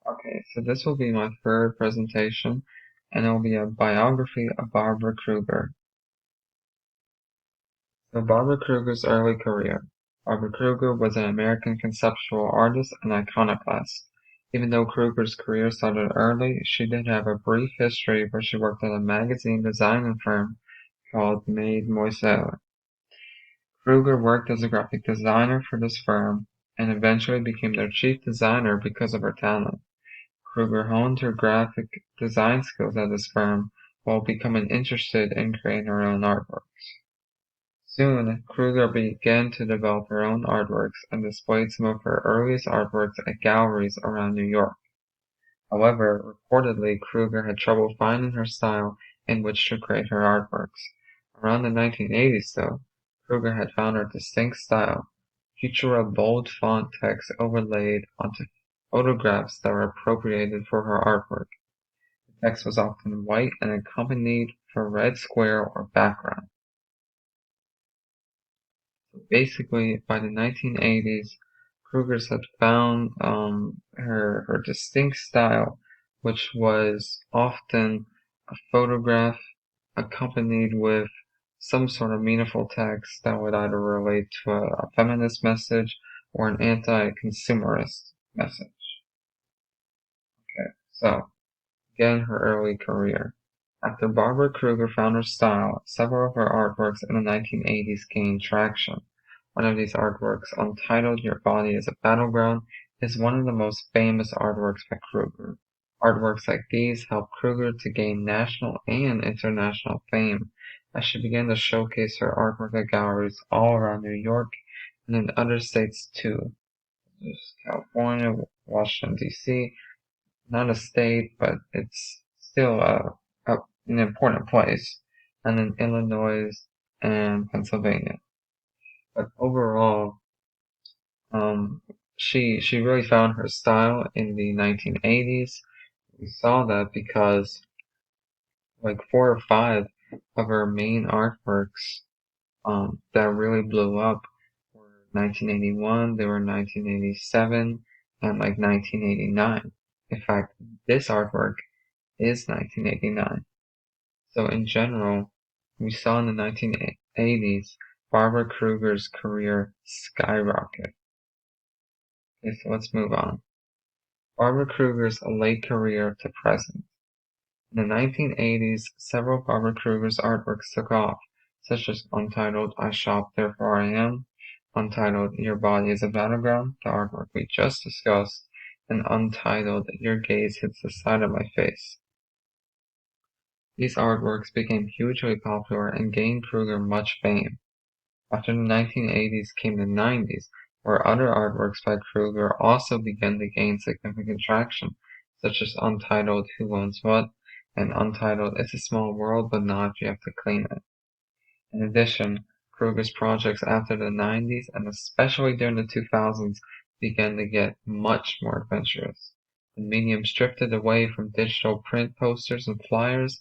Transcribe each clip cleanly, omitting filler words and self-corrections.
Okay, so this will be my third presentation, and it will be a biography of Barbara Kruger. So Barbara Kruger's early career. Barbara Kruger was an American conceptual artist and iconoclast. Even though Kruger's career started early, she did have a brief history where she worked at a magazine design firm called Mademoiselle. Kruger worked as a graphic designer for this firm and eventually became their chief designer because of her talent. Kruger honed her graphic design skills at this firm while becoming interested in creating her own artworks. Soon, Kruger began to develop her own artworks and displayed some of her earliest artworks at galleries around New York. However, reportedly, Kruger had trouble finding her style in which to create her artworks. Around the 1980s, though, Kruger had found her distinct style, futura bold font text overlaid onto photographs that were appropriated for her artwork. The text was often white and accompanied for red square or background. So basically, by the 1980s, Kruger's had found her distinct style, which was often a photograph accompanied with some sort of meaningful text that would either relate to a feminist message or an anti-consumerist message. Okay, so again, her early career. After Barbara Kruger found her style, several of her artworks in the 1980s gained traction. One of these artworks, untitled Your Body is a Battleground, is one of the most famous artworks by Kruger. Artworks like these helped Kruger to gain national and international fame as she began to showcase her artwork at galleries all around New York and in other states too, such as California, Washington, D.C., not a state, but it's still an important place, and in Illinois and Pennsylvania. But overall, she really found her style in the 1980s. We saw that because like 4 or 5 of her main artworks that really blew up were 1981, they were 1987, and like 1989. In fact, this artwork is 1989. So in general, we saw in the 1980s Barbara Kruger's career skyrocket. Okay, so let's move on. Barbara Kruger's late career to present. In the 1980s, several of Barbara Kruger's artworks took off, such as Untitled I Shop Therefore I Am, Untitled Your Body is a Battleground, the artwork we just discussed, and Untitled Your Gaze Hits the Side of My Face. These artworks became hugely popular and gained Kruger much fame. After the 1980s came the 90s, where other artworks by Kruger also began to gain significant traction, such as Untitled Who Owns What and Untitled It's a Small World But Not If You Have to Clean It. In addition, Kruger's projects after the 90s and especially during the 2000s began to get much more adventurous. The medium drifted away from digital print posters and flyers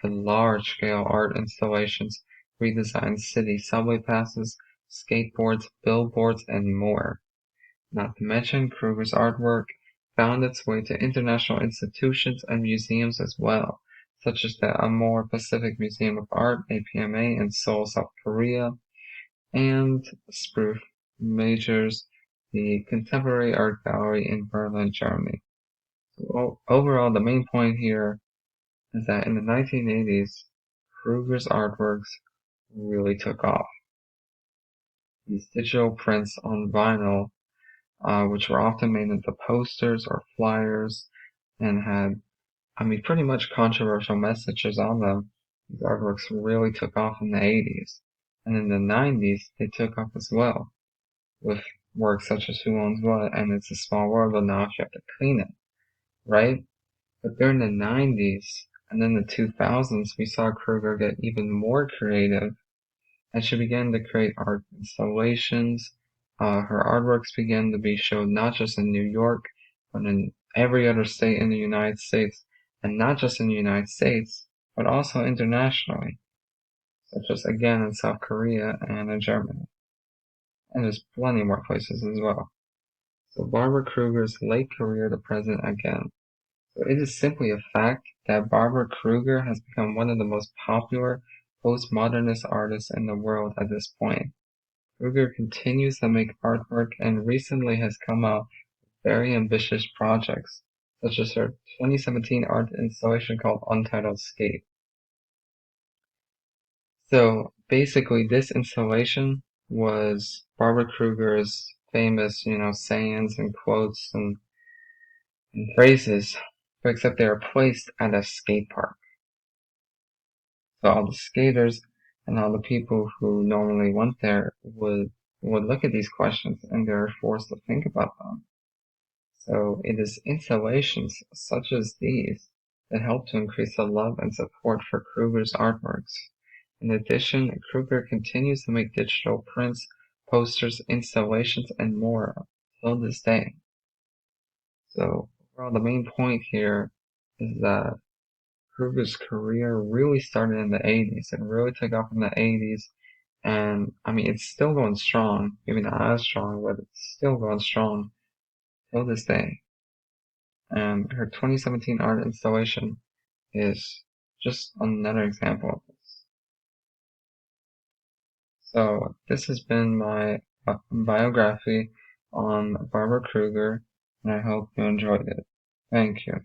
to large-scale art installations, redesigned city subway passes, skateboards, billboards, and more. Not to mention, Kruger's artwork found its way to international institutions and museums as well, such as the Amur Pacific Museum of Art, APMA, in Seoul, South Korea, and Sprüh Majors, the Contemporary Art Gallery in Berlin, Germany. So overall, the main point here is that in the 1980s, Kruger's artworks really took off. These digital prints on vinyl, which were often made into posters or flyers and had, pretty much controversial messages on them. These artworks really took off in the 80s. And in the 90s, they took off as well, with works such as Who Owns What and It's a Small World, but Now If You Have to Clean It, right? But during the 90s and then the 2000s, we saw Kruger get even more creative, and she began to create art installations. Her artworks began to be shown not just in New York, but in every other state in the United States, and not just in the United States, but also internationally, such as again in South Korea and in Germany. And there's plenty more places as well. So Barbara Kruger's late career to present again. So it is simply a fact that Barbara Kruger has become one of the most popular postmodernist artists in the world at this point. Kruger continues to make artwork and recently has come out with very ambitious projects, such as her 2017 art installation called Untitled Skate. So basically this installation was Barbara Kruger's famous, sayings and quotes and phrases, but except they are placed at a skate park. So all the skaters and all the people who normally went there would look at these questions and they're forced to think about them. So it is installations such as these that help to increase the love and support for Kruger's artworks. In addition, Kruger continues to make digital prints, posters, installations, and more till this day. So overall, the main point here is that Kruger's career really started in the 80s. It really took off in the 80s. And I mean, it's still going strong. Maybe not as strong, but it's still going strong till this day. And her 2017 art installation is just another example of this. So this has been my biography on Barbara Kruger, and I hope you enjoyed it. Thank you.